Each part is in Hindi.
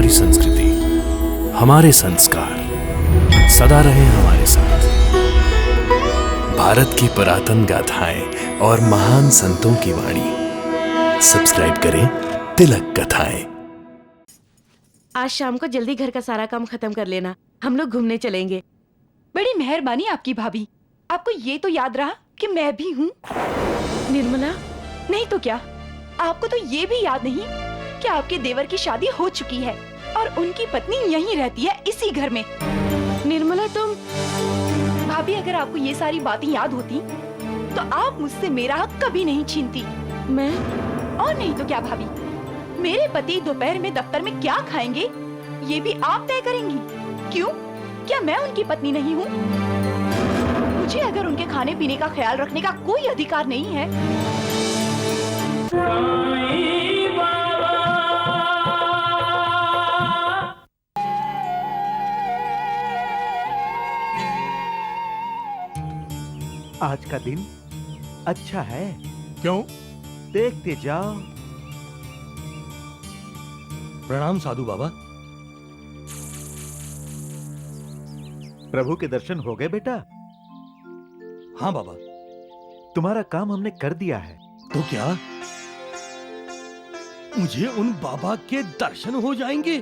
हमारी संस्कृति, हमारे संस्कार सदा रहे हमारे साथ। भारत की पुरातन गाथाएं और महान संतों की वाणी। सब्सक्राइब करें तिलक कथाएं। आज शाम को जल्दी घर का सारा काम खत्म कर लेना, हम लोग घूमने चलेंगे। बड़ी मेहरबानी आपकी भाभी। आपको ये तो याद रहा कि मैं भी हूँ। निर्मला, नहीं तो क्या, आपको तो ये भी याद नहीं कि आपके देवर की शादी हो चुकी है और उनकी पत्नी यहीं रहती है, इसी घर में। निर्मला तुम। भाभी, अगर आपको ये सारी बातें याद होती तो आप मुझसे मेरा हक कभी नहीं छीनती। मैं और नहीं तो क्या भाभी, मेरे पति दोपहर में दफ्तर में क्या खाएंगे ये भी आप तय करेंगी। क्यों? क्या मैं उनकी पत्नी नहीं हूँ? मुझे अगर उनके खाने पीने का ख्याल रखने का कोई अधिकार नहीं है? आज का दिन अच्छा है। क्यों? देखते जाओ। प्रणाम साधु बाबा। प्रभु के दर्शन हो गए बेटा? हाँ बाबा। तुम्हारा काम हमने कर दिया है। तो क्या मुझे उन बाबा के दर्शन हो जाएंगे,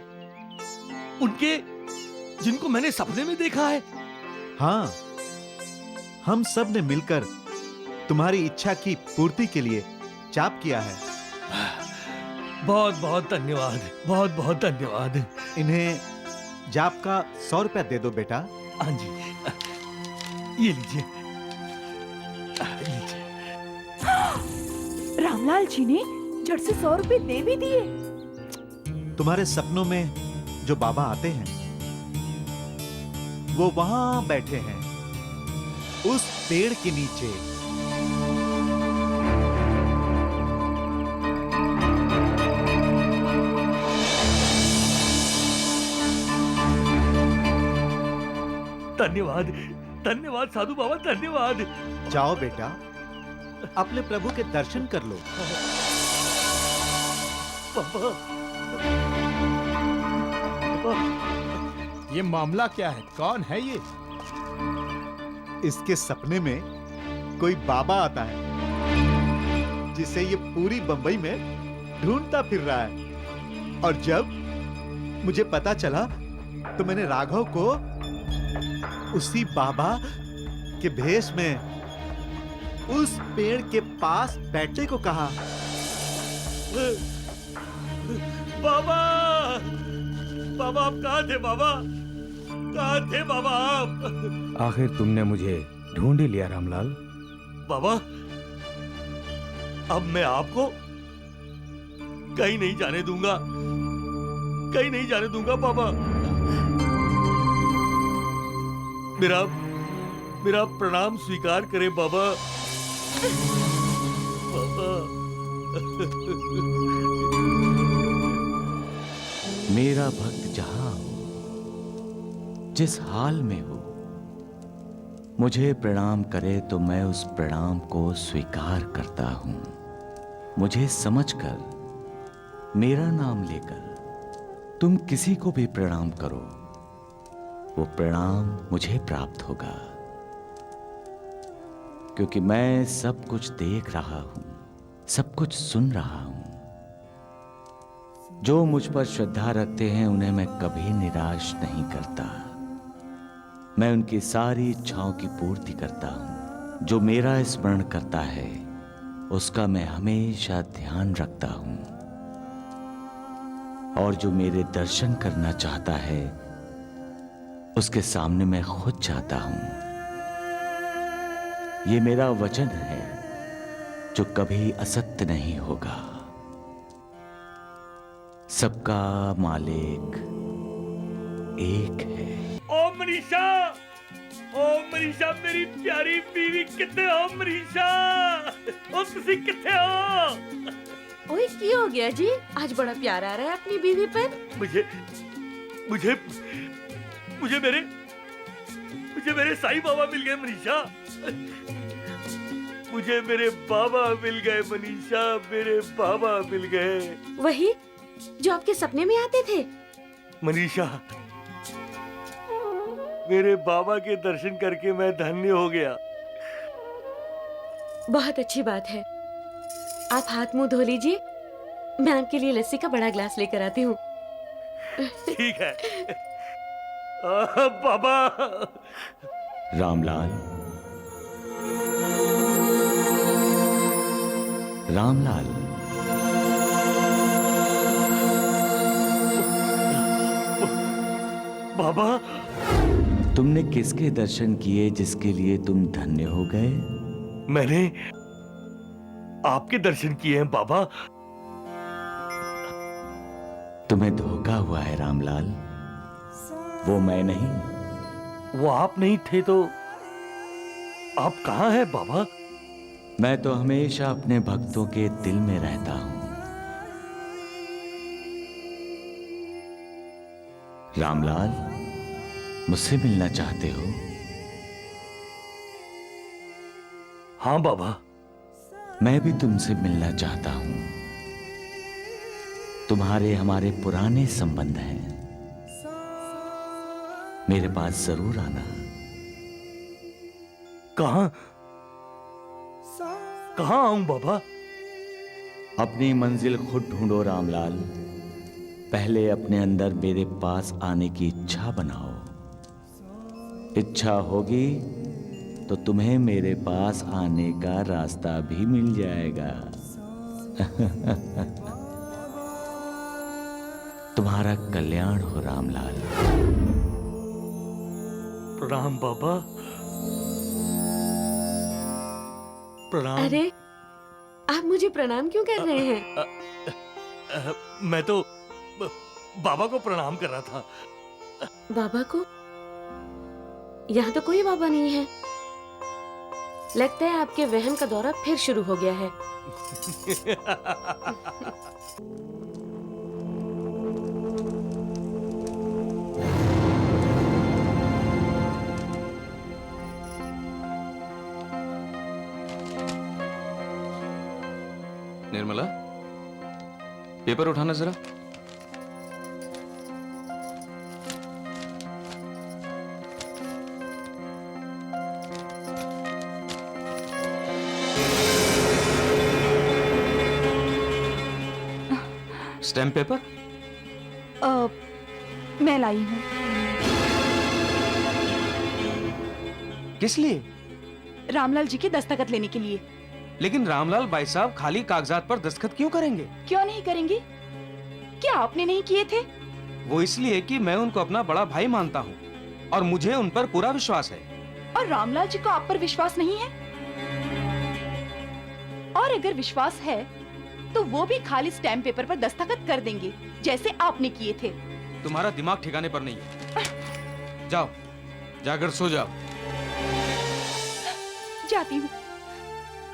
उनके जिनको मैंने सपने में देखा है? हाँ, हम सब ने मिलकर तुम्हारी इच्छा की पूर्ति के लिए जाप किया है। बहुत बहुत धन्यवाद, बहुत बहुत धन्यवाद। इन्हें जाप का 100 रुपया दे दो बेटा। हाँ जी, ये लीजिए, लीजिए। रामलाल जी ने झट से 100 रुपए दे भी दिए। तुम्हारे सपनों में जो बाबा आते हैं वो वहां बैठे हैं, उस पेड़ के नीचे। धन्यवाद, धन्यवाद साधु बाबा, धन्यवाद। जाओ बेटा, अपने प्रभु के दर्शन कर लो। बाबा, ये मामला क्या है? कौन है ये? इसके सपने में कोई बाबा आता है जिसे ये पूरी बंबई में ढूंढता फिर रहा है। और जब मुझे पता चला तो मैंने राघव को उसी बाबा के भेष में उस पेड़ के पास बैठने को कहा। बाबा, बाबा आप कहाँ थे? बाबा कहाँ थे? बाबा आप? आखिर तुमने मुझे ढूंढ ही लिया रामलाल। बाबा, अब मैं आपको कहीं नहीं जाने दूंगा, कहीं नहीं जाने दूंगा बाबा। मेरा प्रणाम स्वीकार करें बाबा। बाबा। मेरा भक्त जहां हो, जिस हाल में हो, मुझे प्रणाम करे तो मैं उस प्रणाम को स्वीकार करता हूं। मुझे समझकर, मेरा नाम लेकर तुम किसी को भी प्रणाम करो, वो प्रणाम मुझे प्राप्त होगा। क्योंकि मैं सब कुछ देख रहा हूं, सब कुछ सुन रहा हूं। जो मुझ पर श्रद्धा रखते हैं उन्हें मैं कभी निराश नहीं करता। मैं उनकी सारी इच्छाओं की पूर्ति करता हूं। जो मेरा स्मरण करता है उसका मैं हमेशा ध्यान रखता हूं। और जो मेरे दर्शन करना चाहता है उसके सामने मैं खुद जाता हूं। ये मेरा वचन है जो कभी असत्य नहीं होगा। सबका मालिक एक है। ओ मनीषा, ओ मनीषा, मेरी प्यारी बीवी कितने हो? मनीषा, ओ तुसी कितने हो? ओए की हो गया जी? आज बड़ा प्यार आ रहा है अपनी बीवी पर। मुझे मेरे साईं बाबा मिल गए मनीषा। मुझे मेरे बाबा मिल गए मनीषा, मेरे बाबा मिल गए। वही जो आपके सपने में आते थे। मनीषा, मेरे बाबा के दर्शन करके मैं धन्य हो गया। बहुत अच्छी बात है। आप हाथ मुंह धो लीजिए, मैं आपके लिए लस्सी का बड़ा ग्लास लेकर आती हूँ। ठीक है। बाबा। रामलाल, रामलाल, बाबा, तुमने किसके दर्शन किए जिसके लिए तुम धन्य हो गए? मैंने आपके दर्शन किए हैं बाबा। तुम्हें धोखा हुआ है रामलाल, वो मैं नहीं। वो आप नहीं थे तो आप कहाँ हैं बाबा? मैं तो हमेशा अपने भक्तों के दिल में रहता हूं। रामलाल, मुझसे मिलना चाहते हो? हाँ बाबा। मैं भी तुमसे मिलना चाहता हूं। तुम्हारे हमारे पुराने संबंध हैं। मेरे पास जरूर आना। कहाँ कहाँ आऊं बाबा? अपनी मंजिल खुद ढूंढो रामलाल। पहले अपने अंदर मेरे पास आने की इच्छा बनाओ। इच्छा होगी तो तुम्हें मेरे पास आने का रास्ता भी मिल जाएगा। तुम्हारा कल्याण हो रामलाल। प्रणाम बाबा। प्रणाम। अरे, आप मुझे प्रणाम क्यों कर रहे हैं? मैं तो बाबा को प्रणाम कर रहा था। बाबा को? यहाँ तो कोई बाबा नहीं है। लगता है आपके वहम का दौरा फिर शुरू हो गया है। निर्मला, पेपर उठाना जरा। Stamp paper? मैं लाई हूँ। किस लिए? रामलाल जी की दस्तखत लेने के लिए। लेकिन रामलाल भाई साहब खाली कागजात पर दस्तखत क्यों करेंगे? क्यों नहीं करेंगे? क्या आपने नहीं किए थे? वो इसलिए कि मैं उनको अपना बड़ा भाई मानता हूँ और मुझे उन पर पूरा विश्वास है। और रामलाल जी को आप पर विश्वास नहीं है? और अगर विश्वास है तो वो भी खाली स्टैम्प पेपर पर दस्तखत कर देंगे जैसे आपने किए थे। तुम्हारा दिमाग ठिकाने पर नहीं है। जाओ, जाकर सो जाओ। जाती हूँ।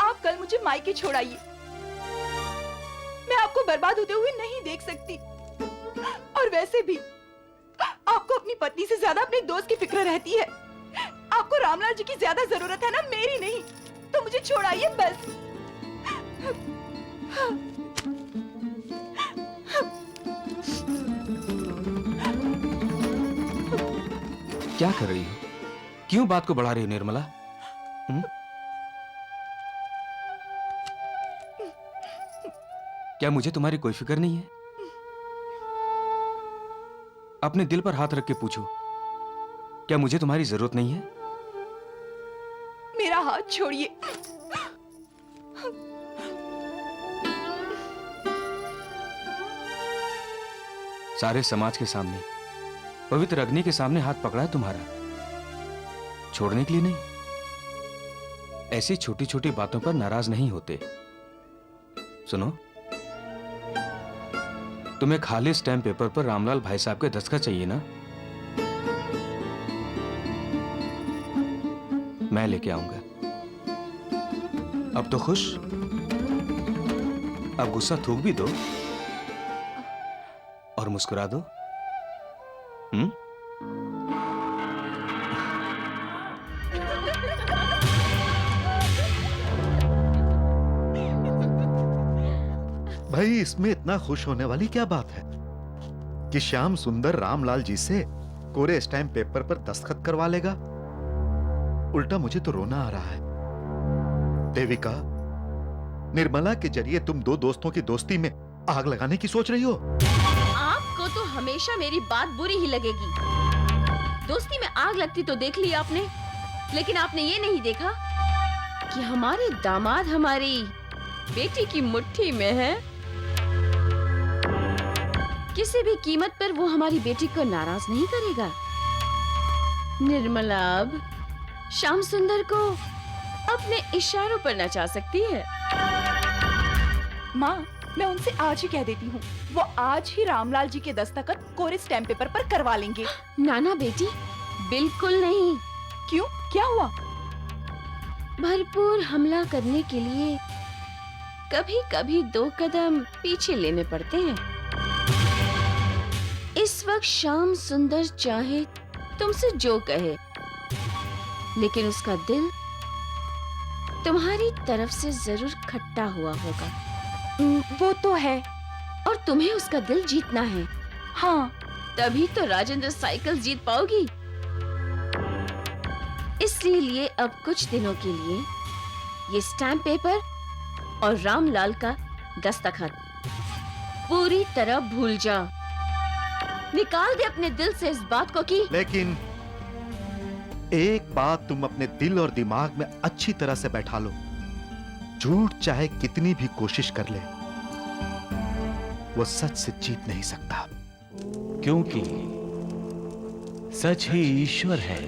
आप कल मुझे मायके छोड़ाइए। मैं आपको बर्बाद होते हुए नहीं देख सकती। और वैसे भी आपको अपनी पत्नी से ज्यादा अपने दोस्त की फिक्र रहती है। आपको रामलाल जी की ज्यादा जरूरत है ना, मेरी नहीं। तो मुझे छोड़ाइए बस। क्या कर रही हो? क्यों बात को बढ़ा रही हो निर्मला? क्या मुझे तुम्हारी कोई फिक्र नहीं है? अपने दिल पर हाथ रख के पूछो, क्या मुझे तुम्हारी जरूरत नहीं है? मेरा हाथ छोड़िए। सारे समाज के सामने, पवित्र अग्नि के सामने हाथ पकड़ा है तुम्हारा, छोड़ने के लिए नहीं। ऐसी छोटी छोटी बातों पर नाराज नहीं होते। सुनो, तुम्हें खाली स्टैम्प पेपर पर रामलाल भाई साहब के दस्तखत चाहिए ना? मैं लेके आऊंगा। अब तो खुश? अब गुस्सा थूक भी दो और मुस्कुरा दो। भाई, इसमें इतना खुश होने वाली क्या बात है? कि श्याम सुंदर रामलाल जी से कोरे स्टैम्प पेपर पर दस्तखत करवा लेगा। उल्टा मुझे तो रोना आ रहा है। देविका, निर्मला के जरिए तुम दो दोस्तों की दोस्ती में आग लगाने की सोच रही हो। आपको तो हमेशा मेरी बात बुरी ही लगेगी। दोस्ती में आग लगती तो देख ली आपने, लेकिन आपने ये नहीं देखा कि हमारे दामाद हमारी बेटी की मुट्ठी में है। किसी भी कीमत पर वो हमारी बेटी को नाराज नहीं करेगा। निर्मला अब श्याम सुंदर को अपने इशारों पर नचा सकती है। माँ, मैं उनसे आज ही कह देती हूँ, वो आज ही रामलाल जी के दस्तखत कोरे स्टैम्प पेपर पर करवा लेंगे। नाना बेटी, बिल्कुल नहीं। क्यों, क्या हुआ? भरपूर हमला करने के लिए कभी कभी 2 कदम पीछे लेने पड़ते हैं। इस वक्त श्याम सुंदर चाहे तुमसे जो कहे, लेकिन उसका दिल तुम्हारी तरफ से जरूर खट्टा हुआ होगा। वो तो है। और तुम्हें उसका दिल जीतना है। हाँ, तभी तो राजेंद्र साइकिल जीत पाओगी। इसलिए अब कुछ दिनों के लिए ये स्टैम्प पेपर और रामलाल का दस्तखत पूरी तरह भूल जा। निकाल दे अपने दिल से इस बात को कि लेकिन एक बात तुम अपने दिल और दिमाग में अच्छी तरह से बैठा लो, झूठ चाहे कितनी भी कोशिश कर ले, वो सच से जीत नहीं सकता। क्योंकि सच ही ईश्वर है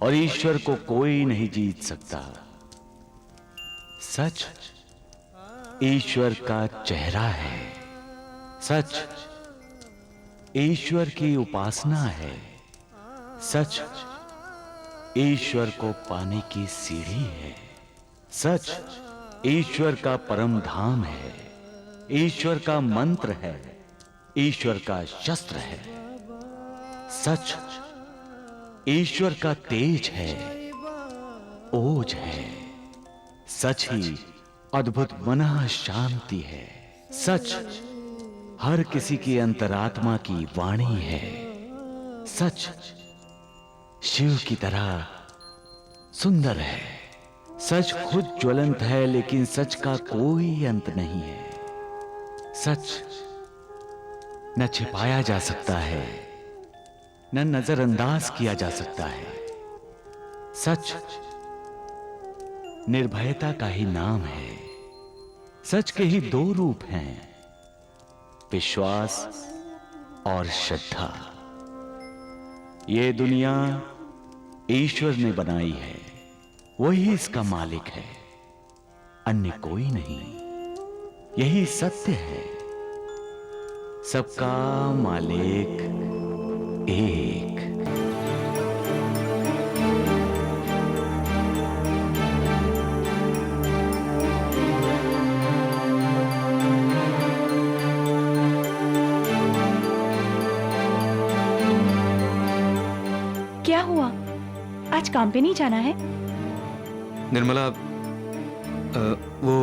और ईश्वर को कोई नहीं जीत सकता। सच ईश्वर का चेहरा है। सच ईश्वर की उपासना है। सच ईश्वर को पाने की सीढ़ी है। सच ईश्वर का परम धाम है। ईश्वर का मंत्र है। ईश्वर का शस्त्र है। सच ईश्वर का तेज है, ओज है। सच ही अद्भुत मनः शांति है। सच हर किसी की अंतरात्मा की वाणी है। सच शिव की तरह सुंदर है। सच खुद ज्वलंत है, लेकिन सच का कोई अंत नहीं है। सच न छिपाया जा सकता है, न नजरअंदाज किया जा सकता है। सच निर्भयता का ही नाम है। सच के ही 2 रूप हैं, विश्वास और श्रद्धा। ये दुनिया ईश्वर ने बनाई है, वही इसका मालिक है, अन्य कोई नहीं। यही सत्य है, सबका मालिक एक। क्या हुआ? आज काम पे नहीं जाना है? निर्मला, वो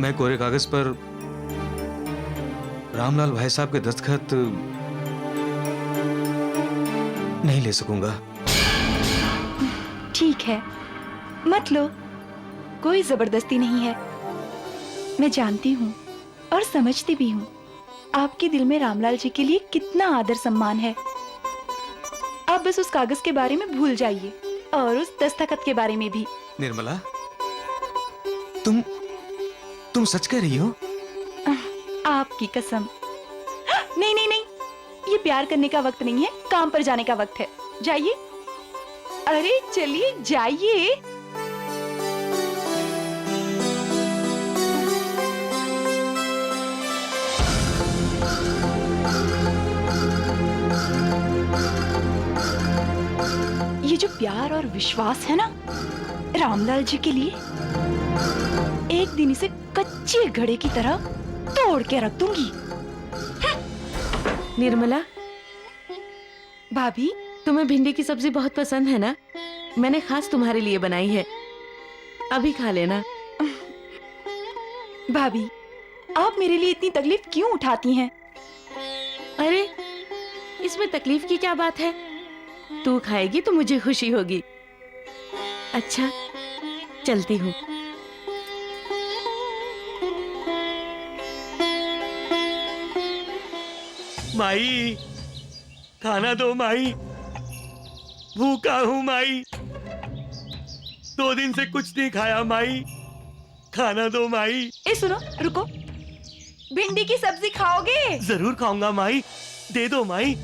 मैं कोरे कागज पर रामलाल भाई साहब के दस्तखत नहीं ले सकूंगा। ठीक है, मत लो, कोई जबरदस्ती नहीं है। मैं जानती हूँ और समझती भी हूँ आपके दिल में रामलाल जी के लिए कितना आदर सम्मान है। आप बस उस कागज के बारे में भूल जाइए और उस दस्तखत के बारे में भी। निर्मला, तुम सच कह रही हो? आपकी कसम। नहीं नहीं नहीं, ये प्यार करने का वक्त नहीं है, काम पर जाने का वक्त है। जाइए, अरे चलिए जाइए। ये जो प्यार और विश्वास है ना रामलाल जी के लिए, एक दिन इसे कच्चे घड़े की तरह तोड़ के रख दूंगी। निर्मला, भाभी, तुम्हें भिंडी की सब्जी बहुत पसंद है ना? मैंने खास तुम्हारे लिए बनाई है, अभी खा लेना। भाभी, आप मेरे लिए इतनी तकलीफ क्यों उठाती हैं? अरे, इसमें तकलीफ की क्या बात है? तू खाएगी तो मुझे खुशी होगी। अच्छा, चलती हूँ। माई, खाना दो माई, भूखा हूं माई, 2 दिन से कुछ नहीं खाया माई, खाना दो माई। ए सुनो, रुको। भिंडी की सब्जी खाओगे? जरूर खाऊंगा माई, दे दो माई।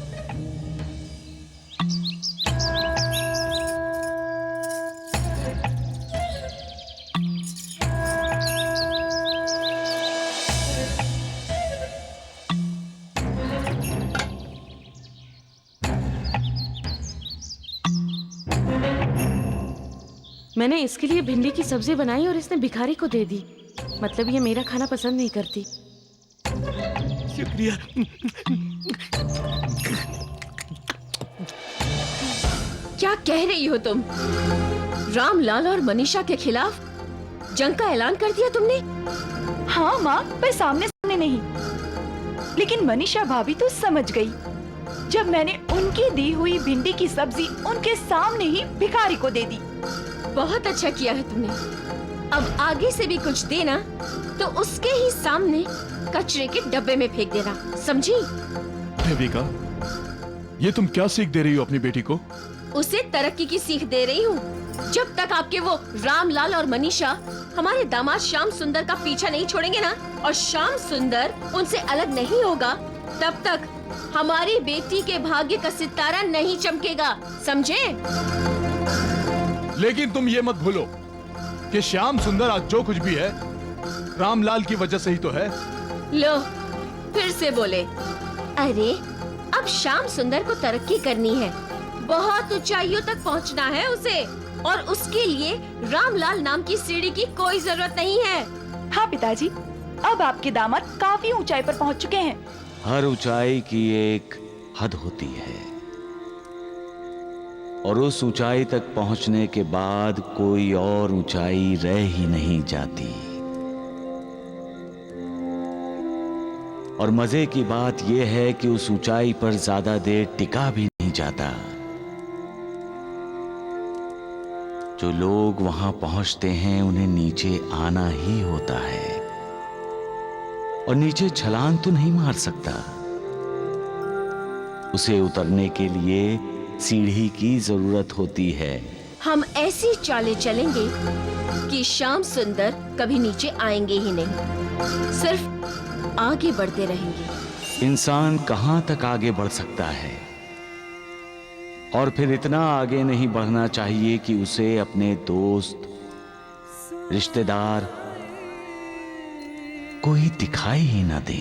मैंने इसके लिए भिंडी की सब्जी बनाई और इसने भिखारी को दे दी। मतलब ये मेरा खाना पसंद नहीं करती। शुक्रिया। क्या कह रही हो तुम? रामलाल और मनीषा के खिलाफ जंग का ऐलान कर दिया तुमने? हाँ माँ, पर सामने सामने नहीं। लेकिन मनीषा भाभी तो समझ गई जब मैंने उनकी दी हुई भिंडी की सब्जी उनके सामने ही भिखारी को दे दी। बहुत अच्छा किया है तुमने। अब आगे से भी कुछ देना तो उसके ही सामने कचरे के डब्बे में फेंक देना, समझी? देविका, ये तुम क्या सीख दे रही हो अपनी बेटी को? उसे तरक्की की सीख दे रही हूँ। जब तक आपके वो रामलाल और मनीषा हमारे दामाद श्याम सुंदर का पीछा नहीं छोड़ेंगे ना, और श्याम सुंदर उनसे अलग नहीं होगा, तब तक हमारी बेटी के भाग्य का सितारा नहीं चमकेगा, समझे? लेकिन तुम ये मत भूलो कि श्याम सुंदर आज जो कुछ भी है रामलाल की वजह से ही तो है। लो, फिर से बोले। अरे, अब श्याम सुंदर को तरक्की करनी है, बहुत ऊंचाइयों तक पहुंचना है उसे, और उसके लिए रामलाल नाम की सीढ़ी की कोई जरूरत नहीं है। हाँ पिताजी, अब आपके दामाद काफी ऊंचाई पर पहुंच चुके हैं। हर ऊंचाई की एक हद होती है और उस ऊंचाई तक पहुंचने के बाद कोई और ऊंचाई रह ही नहीं जाती। और मजे की बात यह है कि उस ऊंचाई पर ज्यादा देर टिका भी नहीं जाता। जो लोग वहां पहुंचते हैं उन्हें नीचे आना ही होता है, और नीचे छलांग तो नहीं मार सकता। उसे उतरने के लिए सीढ़ी की जरूरत होती है। हम ऐसी चालें चलेंगे कि श्याम सुंदर कभी नीचे आएंगे ही नहीं, सिर्फ आगे बढ़ते रहेंगे। इंसान कहां तक आगे बढ़ सकता है, और फिर इतना आगे नहीं बढ़ना चाहिए कि उसे अपने दोस्त, रिश्तेदार कोई दिखाई ही ना दे।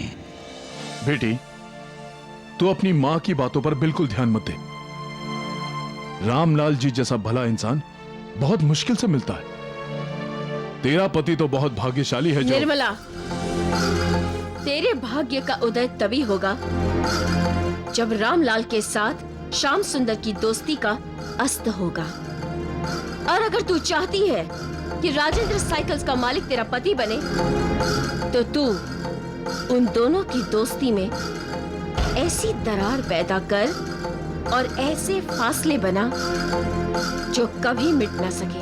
बेटी, तू अपनी मां की बातों पर बिल्कुल ध्यान मत दे। रामलाल जी जैसा भला इंसान बहुत मुश्किल से मिलता है। तेरा पति तो बहुत भाग्यशाली है जो। निर्मला, तेरे भाग्य का उदय तभी होगा जब रामलाल के साथ श्याम सुंदर की दोस्ती का अस्त होगा। और अगर तू चाहती है कि राजेंद्र साइकिल्स का मालिक तेरा पति बने, तो तू उन दोनों की दोस्ती में ऐसी दरार पैदा कर और ऐसे फासले बना जो कभी मिट ना सके,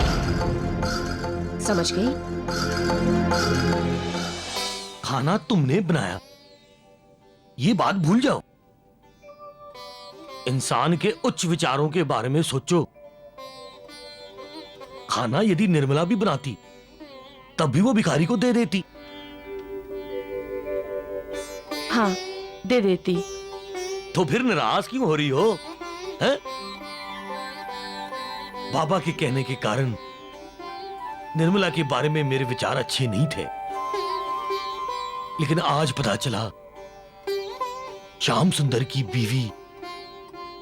समझ गई? खाना तुमने बनाया, ये बात भूल जाओ। इंसान के उच्च विचारों के बारे में सोचो। खाना यदि निर्मला भी बनाती तब भी वो भिखारी को दे देती। हाँ, दे देती। तो फिर नाराज क्यों हो रही हो? हैं? बाबा के कहने के कारण निर्मला के बारे में मेरे विचार अच्छे नहीं थे, लेकिन आज पता चला श्याम सुंदर की बीवी,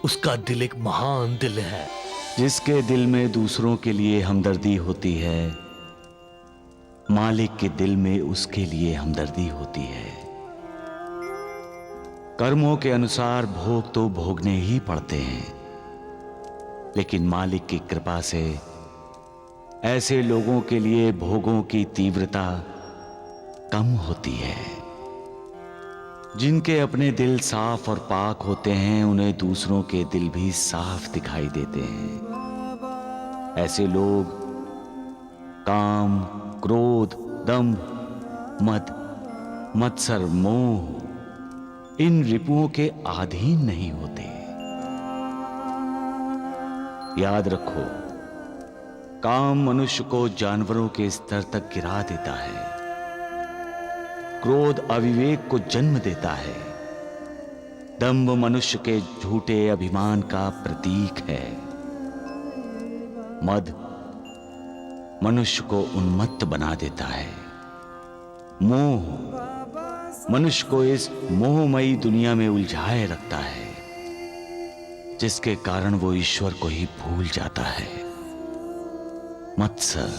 उसका दिल एक महान दिल है। जिसके दिल में दूसरों के लिए हमदर्दी होती है, मालिक के दिल में उसके लिए हमदर्दी होती है। कर्मों के अनुसार भोग तो भोगने ही पड़ते हैं, लेकिन मालिक की कृपा से ऐसे लोगों के लिए भोगों की तीव्रता कम होती है। जिनके अपने दिल साफ और पाक होते हैं उन्हें दूसरों के दिल भी साफ दिखाई देते हैं। ऐसे लोग काम, क्रोध, दम, मद, मत्सर, मोह इन रिपुओं के अधीन नहीं होते। याद रखो, काम मनुष्य को जानवरों के स्तर तक गिरा देता है। क्रोध अविवेक को जन्म देता है। दंभ मनुष्य के झूठे अभिमान का प्रतीक है। मद मनुष्य को उन्मत्त बना देता है। मोह मनुष्य को इस मोहमयी दुनिया में उलझाए रखता है, जिसके कारण वो ईश्वर को ही भूल जाता है। मत्सर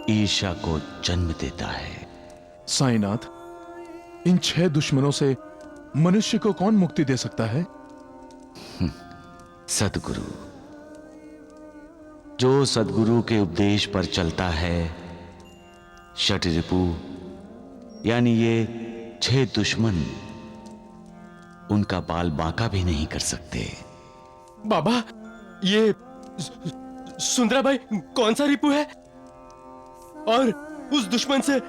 ईर्ष्या को जन्म देता है। साईनाथ, इन 6 दुश्मनों से मनुष्य को कौन मुक्ति दे सकता है? सद्गुरु। जो सद्गुरु के उपदेश पर चलता है, षटरिपु यानी ये 6 दुश्मन उनका बाल बांका भी नहीं कर सकते। बाबा, ये सुंदराबाई कौन सा रिपु है? और उस दुश्मन से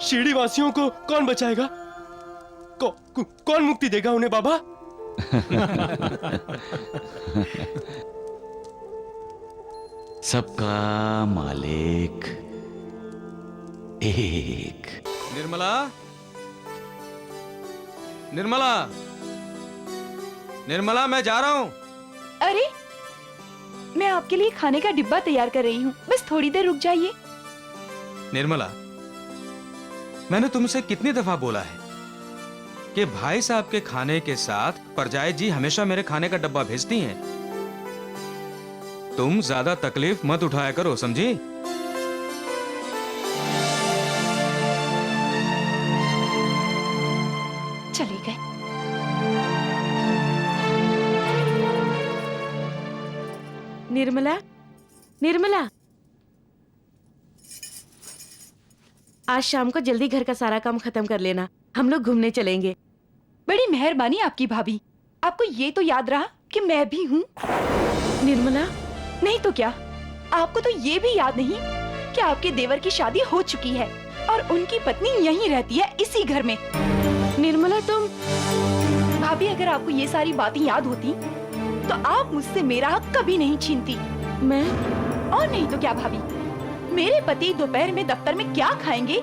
शिरडी वासियों को कौन बचाएगा? कौन मुक्ति देगा उन्हें बाबा? सबका मालिक एक। निर्मला, निर्मला, निर्मला, मैं जा रहा हूं। अरे, मैं आपके लिए खाने का डिब्बा तैयार कर रही हूँ, बस थोड़ी देर रुक जाइए। निर्मला, मैंने तुमसे कितनी दफा बोला है कि भाई साहब के खाने के साथ परजाई जी हमेशा मेरे खाने का डब्बा भेजती हैं। तुम ज्यादा तकलीफ मत उठाया करो, समझी? चले गए। निर्मला, निर्मला, आज शाम को जल्दी घर का सारा काम खत्म कर लेना, हम लोग घूमने चलेंगे। बड़ी मेहरबानी आपकी भाभी। आपको ये तो याद रहा कि मैं भी हूँ। निर्मला, नहीं तो क्या, आपको तो ये भी याद नहीं कि आपके देवर की शादी हो चुकी है और उनकी पत्नी यहीं रहती है, इसी घर में। निर्मला, तुम भाभी, अगर आपको ये सारी बातें याद होती तो आप मुझसे मेरा हक कभी नहीं छीनती। मैं और नहीं तो क्या भाभी, मेरे पति दोपहर में दफ्तर में क्या खाएंगे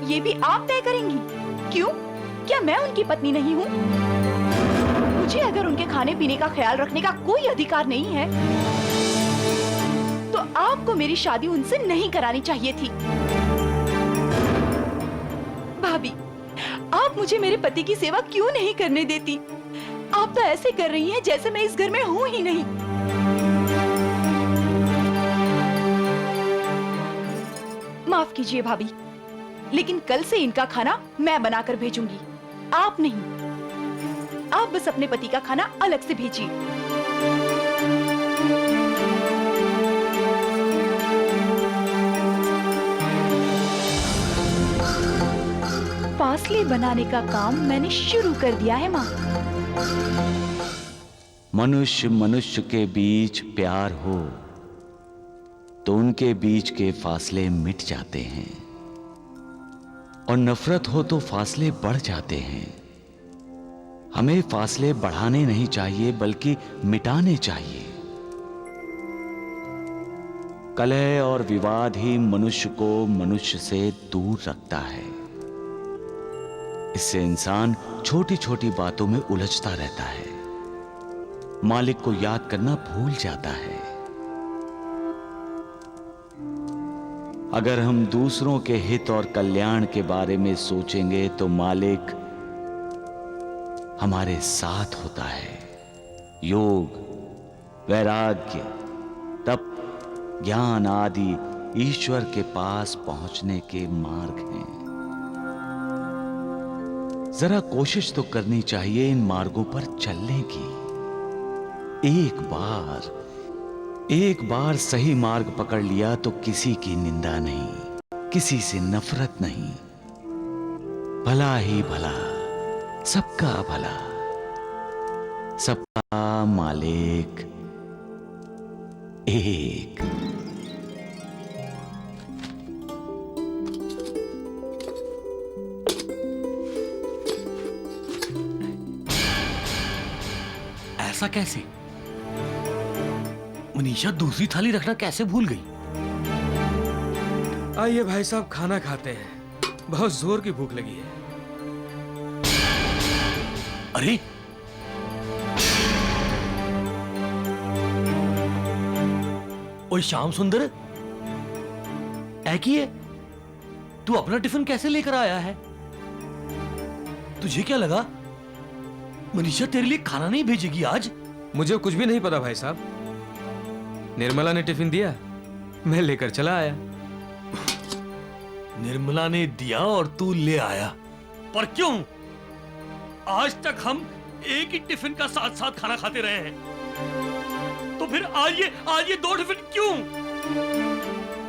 ये भी आप तय करेंगी। क्यों? क्या मैं उनकी पत्नी नहीं हूँ? मुझे अगर उनके खाने पीने का ख्याल रखने का कोई अधिकार नहीं है तो आपको मेरी शादी उनसे नहीं करानी चाहिए थी। भाभी, आप मुझे मेरे पति की सेवा क्यों नहीं करने देती? आप तो ऐसे कर रही हैं जैसे मैं इस घर में हूँ ही नहीं। माफ कीजिए भाभी, लेकिन कल से इनका खाना मैं बनाकर भेजूंगी, आप नहीं। आप बस अपने पति का खाना अलग से भेजिए। फासले बनाने का काम मैंने शुरू कर दिया है माँ। मनुष्य मनुष्य के बीच प्यार हो तो उनके बीच के फासले मिट जाते हैं, और नफरत हो तो फासले बढ़ जाते हैं। हमें फासले बढ़ाने नहीं चाहिए बल्कि मिटाने चाहिए। कलह और विवाद ही मनुष्य को मनुष्य से दूर रखता है। इससे इंसान छोटी छोटी बातों में उलझता रहता है, मालिक को याद करना भूल जाता है। अगर हम दूसरों के हित और कल्याण के बारे में सोचेंगे तो मालिक हमारे साथ होता है। योग, वैराग्य, तप, ज्ञान आदि ईश्वर के पास पहुंचने के मार्ग हैं। जरा कोशिश तो करनी चाहिए इन मार्गों पर चलने की। एक बार सही मार्ग पकड़ लिया तो किसी की निंदा नहीं, किसी से नफरत नहीं, भला ही भला, सबका भला, सबका मालिक एक। ऐसा कैसे? मनीषा दूसरी थाली रखना कैसे भूल गई? आइए भाई साहब, खाना खाते हैं, बहुत जोर की भूख लगी है। अरे ओए श्याम सुंदर, ऐ की है? तू अपना टिफिन कैसे लेकर आया है? तुझे क्या लगा मनीषा तेरे लिए खाना नहीं भेजेगी आज? मुझे कुछ भी नहीं पता भाई साहब, निर्मला ने टिफिन दिया, मैं लेकर चला आया। निर्मला ने दिया और तू ले आया, पर क्यों? आज तक हम एक ही टिफिन का साथ साथ खाना खाते रहे हैं, तो फिर आज ये 2 टिफिन क्यों?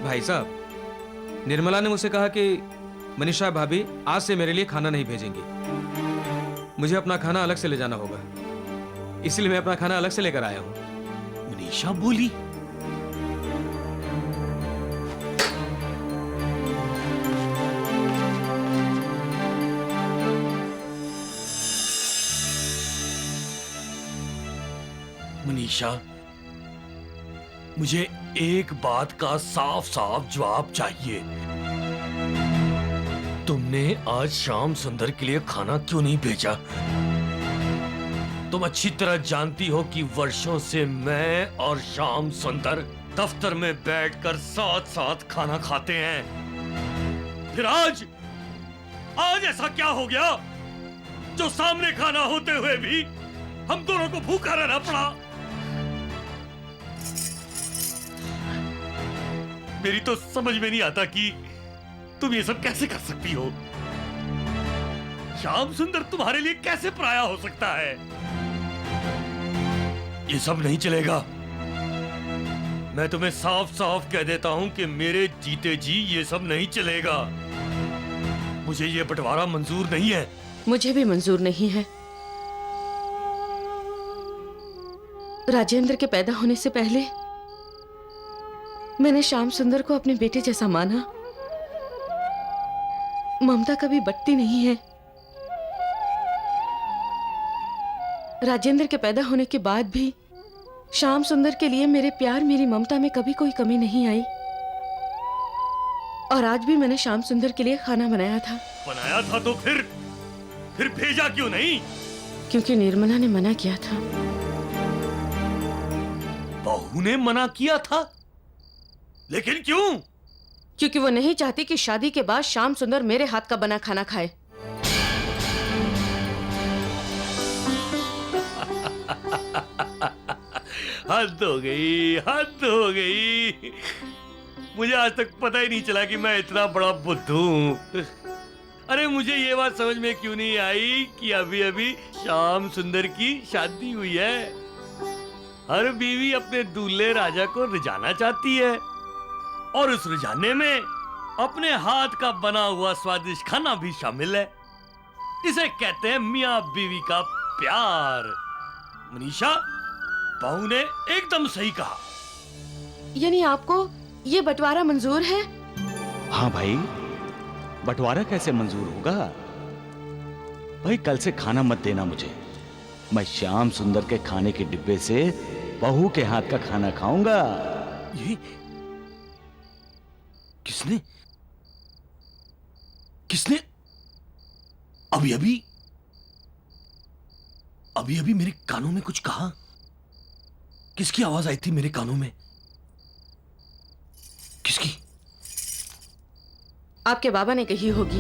भाई साहब, निर्मला ने मुझसे कहा कि मनीषा भाभी आज से मेरे लिए खाना नहीं भेजेंगी, मुझे अपना खाना अलग से ले जाना होगा, इसलिए मैं अपना खाना अलग से लेकर आया हूं। मनीषा बोली? मनीषा, मुझे एक बात का साफ साफ जवाब चाहिए। तुमने आज श्याम सुंदर के लिए खाना क्यों नहीं भेजा? तुम अच्छी तरह जानती हो कि वर्षों से मैं और श्याम सुंदर दफ्तर में बैठकर साथ साथ खाना खाते हैं। फिर आज ऐसा क्या हो गया जो सामने खाना होते हुए भी हम दोनों को भूखा रहना पड़ा? मेरी तो समझ में नहीं आता कि तुम ये सब कैसे कर सकती हो। श्याम सुंदर तुम्हारे लिए कैसे पराया हो सकता है? ये सब नहीं चलेगा। मैं तुम्हें साफ साफ कह देता हूं कि मेरे जीते जी ये सब नहीं चलेगा। मुझे ये बंटवारा मंजूर नहीं है। मुझे भी मंजूर नहीं है। राजेंद्र के पैदा होने से पहले मैंने श्याम सुंदर को अपने बेटे जैसा माना। ममता कभी बटती नहीं है। राजेंद्र के पैदा होने के बाद भी श्याम सुंदर के लिए मेरे प्यार, मेरी ममता में कभी कोई कमी नहीं आई। और आज भी मैंने श्याम सुंदर के लिए खाना बनाया था। बनाया था तो फिर भेजा क्यों नहीं? क्योंकि निर्मला ने मना किया था। बहू ने मना किया था? लेकिन क्यों? क्योंकि वो नहीं चाहती कि शादी के बाद श्याम सुंदर मेरे हाथ का बना खाना खाए। हद हो गई, हद हो गई। मुझे आज तक पता ही नहीं चला कि मैं इतना बड़ा बुद्धू हूं। अरे मुझे ये बात समझ में क्यों नहीं आई कि अभी अभी श्याम सुंदर की शादी हुई है। हर बीवी अपने दूल्हे राजा को रिझाना चाहती है और उस रिझाने में अपने हाथ का बना हुआ स्वादिष्ट खाना भी शामिल है। इसे कहते हैं मियां बीवी का प्यार। मनीषा, बहू ने एकदम सही कहा। यानी आपको ये बंटवारा मंजूर है? हाँ भाई, बंटवारा कैसे मंजूर होगा? भाई कल से खाना मत देना मुझे। मैं श्याम सुंदर के खाने के डिब्बे से बहू के हाथ का खाना खाऊंगा। ये किसने अभी अभी मेरे कानों में कुछ कहा? किसकी आवाज आई थी मेरे कानों में? किसकी? आपके बाबा ने कही होगी।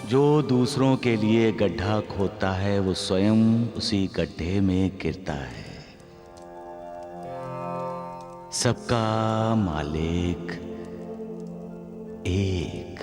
जो दूसरों के लिए गड्ढा खोदता है वो स्वयं उसी गड्ढे में गिरता है। सबका मालिक एक।